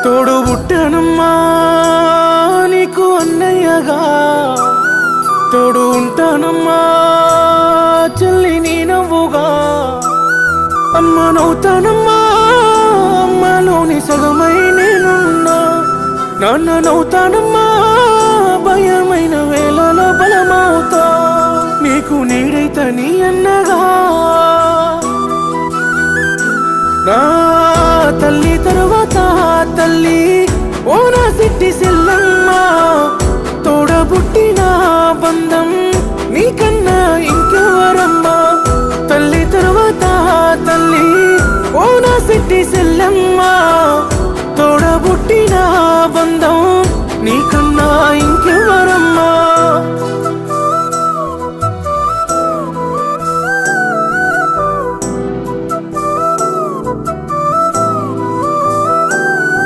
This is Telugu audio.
తోడు పుట్టానమ్మా నీకు అన్నయ్యగా, తోడు ఉంటానమ్మా చెల్లి నీ నవ్వుగా. అమ్మ నవ్వుతానమ్మా అమ్మలోని సగమై నేనున్నా, నాన్న నవ్వుతానమ్మా భయమైన వేళలో బలమవుతా. నీకు నీడైత నీ అన్నగా నా తల్లి తరువాత తల్లి ఓ నా సిట్టి సెల్లమ్మ. తోడబుట్టిన బంధం నీకన్నా ఇంకెవరమ్మా. తల్లి తరువాత తల్లి ఓ నా సిట్టి సెల్లమ్మ.